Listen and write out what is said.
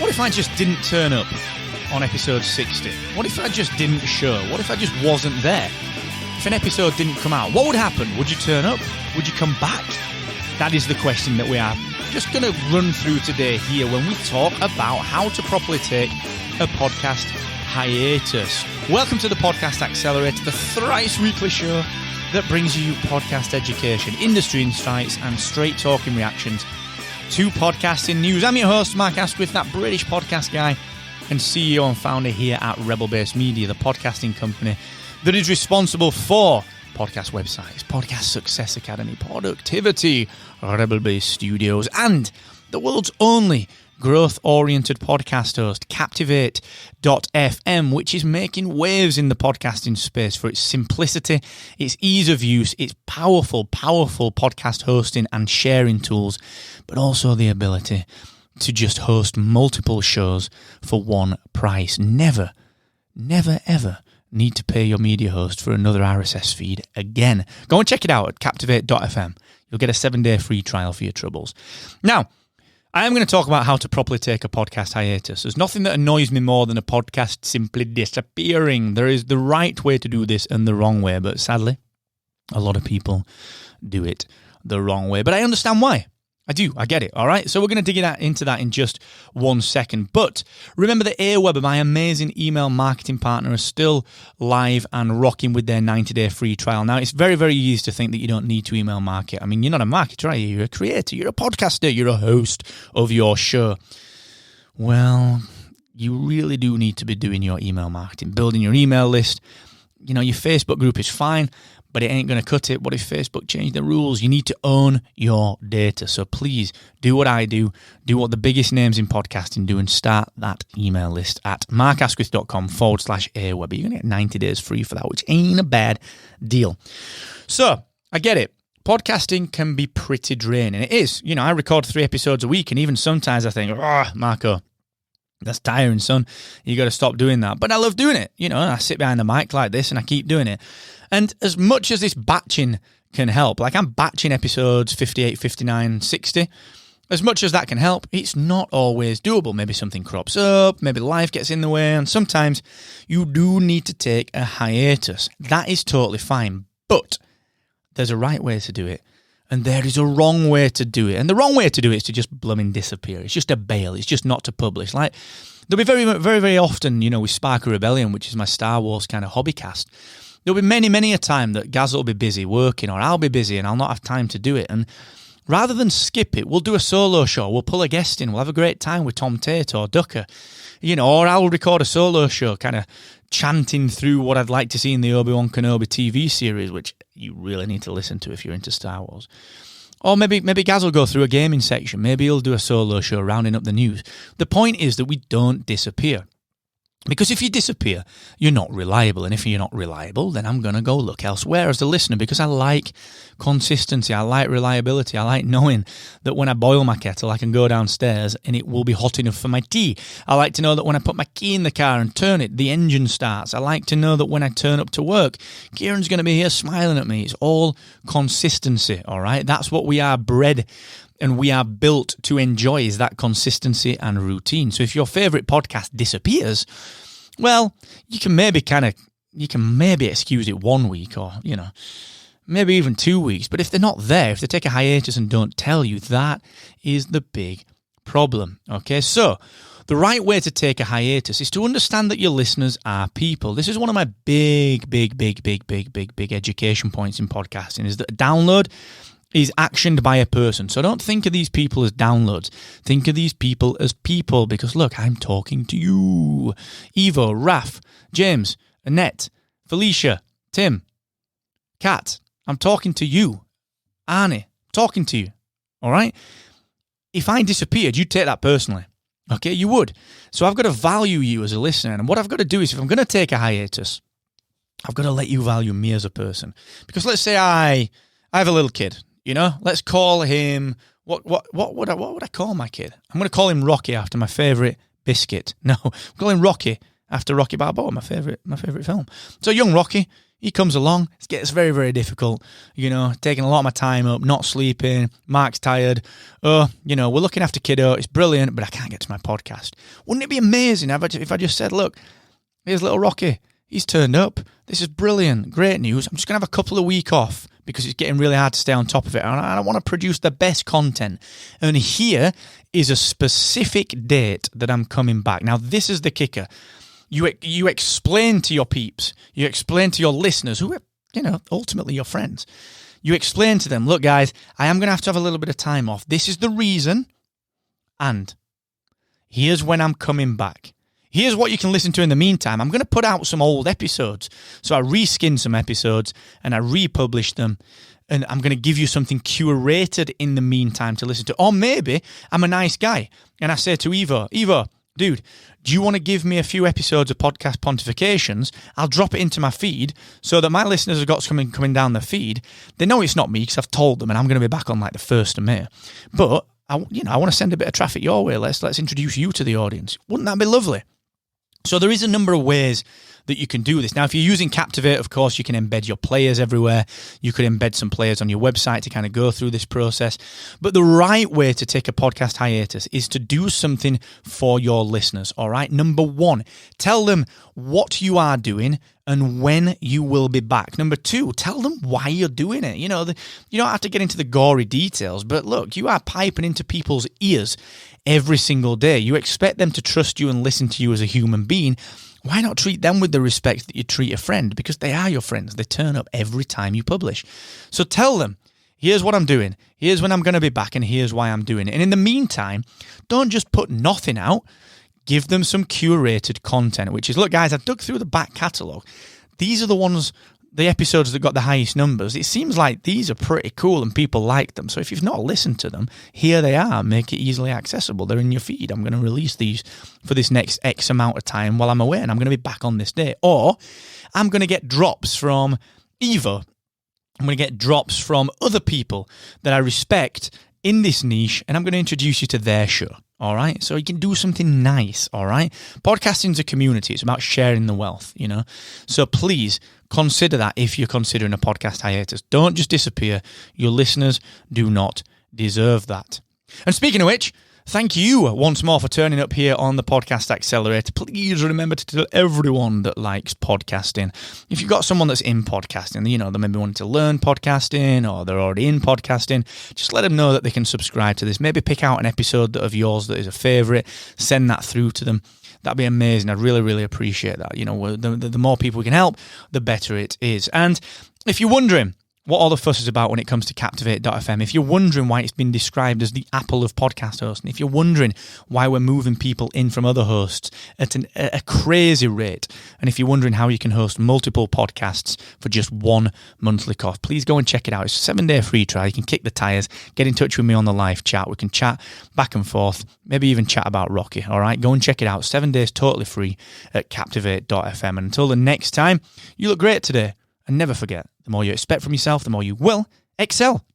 What if I just didn't turn up on episode 60? What if I just didn't show? What if I just wasn't there? If an episode didn't come out, what would happen? Would you turn up? Would you come back? That is the question that we are just going to run through today here when we talk about how to properly take a podcast hiatus. Welcome to the Podcast Accelerator, the thrice-weekly show that brings you podcast education, industry insights, and straight-talking reactions to podcasting news. I'm your host, Mark Asquith, that British podcast guy and CEO and founder here at Rebel Base Media, the podcasting company that is responsible for podcast websites, Podcast Success Academy, Productivity, Rebel Base Studios, and the world's only growth-oriented podcast host, Captivate.fm, which is making waves in the podcasting space for its simplicity, its ease of use, its powerful podcast hosting and sharing tools, but also the ability to just host multiple shows for one price. Never, ever need to pay your media host for another RSS feed again. Go and check it out at Captivate.fm. You'll get a 7-day free trial for your troubles. Now, I am going to talk about how to properly take a podcast hiatus. There's nothing that annoys me more than a podcast simply disappearing. There is the right way to do this and the wrong way, but sadly, a lot of people do it the wrong way. But I understand why. I get it, all right? So we're going to dig into that in just 1 second. But remember that AWeber, my amazing email marketing partner, is still live and rocking with their 90-day free trial. Now, it's very, very easy to think that you don't need to email market. I mean, you're not a marketer, are you? You're a creator, you're a podcaster, you're a host of your show. Well, you really do need to be doing your email marketing, building your email list. You know, your Facebook group is fine, but it ain't going to cut it. What if Facebook changed the rules? You need to own your data. So please do what I do what the biggest names in podcasting do, and start that email list at markasquith.com/AWeber. You're going to get 90 days free for that, which ain't a bad deal. So I get it. Podcasting can be pretty draining. It is. You know, I record 3 episodes a week, and even sometimes I think, Marco, that's tiring, son. You got to stop doing that. But I love doing it. You know, I sit behind the mic like this and I keep doing it. And as much as this batching can help, like I'm batching episodes 58, 59, 60, as much as that can help, it's not always doable. Maybe something crops up, maybe life gets in the way, and sometimes you do need to take a hiatus. That is totally fine. But there's a right way to do it, and there is a wrong way to do it. And the wrong way to do it is to just blooming disappear. It's just a bail. It's just not to publish. Like, there'll be very, very, very often, you know, with Spark a Rebellion, which is my Star Wars kind of hobby cast, there'll be many a time that Gaz will be busy working, or I'll be busy and I'll not have time to do it. And rather than skip it, we'll do a solo show. We'll pull a guest in. We'll have a great time with Tom Tate or Ducker, you know, or I'll record a solo show kind of chanting through what I'd like to see in the Obi-Wan Kenobi TV series, which you really need to listen to if you're into Star Wars. Or maybe Gaz will go through a gaming section. Maybe he'll do a solo show rounding up the news. The point is that we don't disappear. Because if you disappear, you're not reliable. And if you're not reliable, then I'm going to go look elsewhere as a listener, because I like consistency. I like reliability. I like knowing that when I boil my kettle, I can go downstairs and it will be hot enough for my tea. I like to know that when I put my key in the car and turn it, the engine starts. I like to know that when I turn up to work, Kieran's going to be here smiling at me. It's all consistency, all right? That's what we are bred and we are built to enjoy, is that consistency and routine. So if your favorite podcast disappears, well, you can maybe excuse it 1 week, or, you know, maybe even 2 weeks. But if they're not there, if they take a hiatus and don't tell you, that is the big problem. Okay, so the right way to take a hiatus is to understand that your listeners are people. This is one of my big education points in podcasting, is that a download is actioned by a person. So don't think of these people as downloads. Think of these people as people, because look, I'm talking to you. Evo, Raf, James, Annette, Felicia, Tim, Kat, I'm talking to you. Arnie, talking to you. All right? If I disappeared, you'd take that personally. Okay, you would. So I've got to value you as a listener. And what I've got to do is, if I'm going to take a hiatus, I've got to let you value me as a person. Because let's say I have a little kid. You know, let's call him, what would I call my kid? I'm going to call him Rocky after my favourite biscuit. No, I'm calling Rocky after Rocky Balboa, my favourite film. So young Rocky, He comes along, it gets very, very difficult, taking a lot of my time up, not sleeping, Mark's tired, we're looking after kiddo, it's brilliant, but I can't get to my podcast. Wouldn't it be amazing if I just said, look, here's little Rocky, he's turned up, this is brilliant, great news, I'm just going to have a couple of weeks off because it's getting really hard to stay on top of it, and I want to produce the best content, and here is a specific date that I'm coming back. Now, this is the kicker. You explain to your peeps, you explain to your listeners, who are, ultimately your friends. You explain to them, look, guys, I am going to have a little bit of time off. This is the reason, and here's when I'm coming back. Here's what you can listen to in the meantime. I'm going to put out some old episodes. So I reskin some episodes, and I republish them, and I'm going to give you something curated in the meantime to listen to. Or maybe I'm a nice guy, and I say to Evo, dude, do you want to give me a few episodes of podcast pontifications? I'll drop it into my feed so that my listeners have got something coming down the feed. They know it's not me because I've told them, and I'm going to be back on like the 1st of May. But I want to send a bit of traffic your way. Let's introduce you to the audience. Wouldn't that be lovely? So there is a number of ways that you can do this. Now, if you're using Captivate, of course, you can embed your players everywhere. You could embed some players on your website to kind of go through this process. But the right way to take a podcast hiatus is to do something for your listeners, all right? Number 1, tell them what you are doing and when you will be back. Number 2, tell them why you're doing it. You don't have to get into the gory details, but look, you are piping into people's ears every single day. You expect them to trust you and listen to you as a human being. Why not treat them with the respect that you treat a friend? Because they are your friends. They turn up every time you publish. So tell them, here's what I'm doing. Here's when I'm going to be back, and here's why I'm doing it. And in the meantime, don't just put nothing out. Give them some curated content, which is, look, guys, I've dug through the back catalogue. These are the episodes that got the highest numbers. It seems like these are pretty cool and people like them. So if you've not listened to them, here they are. Make it easily accessible. They're in your feed. I'm going to release these for this next X amount of time while I'm away, and I'm going to be back on this day. Or I'm going to get drops from Evo. I'm going to get drops from other people that I respect in this niche, and I'm going to introduce you to their show. All right. So you can do something nice. All right. Podcasting's a community. It's about sharing the wealth, So please consider that if you're considering a podcast hiatus. Don't just disappear. Your listeners do not deserve that. And speaking of which, thank you once more for turning up here on the Podcast Accelerator. Please remember to tell everyone that likes podcasting. If you've got someone that's in podcasting, they maybe want to learn podcasting, or they're already in podcasting, just let them know that they can subscribe to this. Maybe pick out an episode of yours that is a favorite, send that through to them. That'd be amazing. I'd really, really appreciate that. The more people we can help, the better it is. And if you're wondering what all the fuss is about when it comes to Captivate.fm, if you're wondering why it's been described as the Apple of podcast hosting, if you're wondering why we're moving people in from other hosts at a crazy rate, and if you're wondering how you can host multiple podcasts for just one monthly cost, please go and check it out. It's a 7-day free trial. You can kick the tires, get in touch with me on the live chat. We can chat back and forth, maybe even chat about Rocky, all right? Go and check it out. 7 days totally free at Captivate.fm. And until the next time, you look great today. And never forget, the more you expect from yourself, the more you will excel.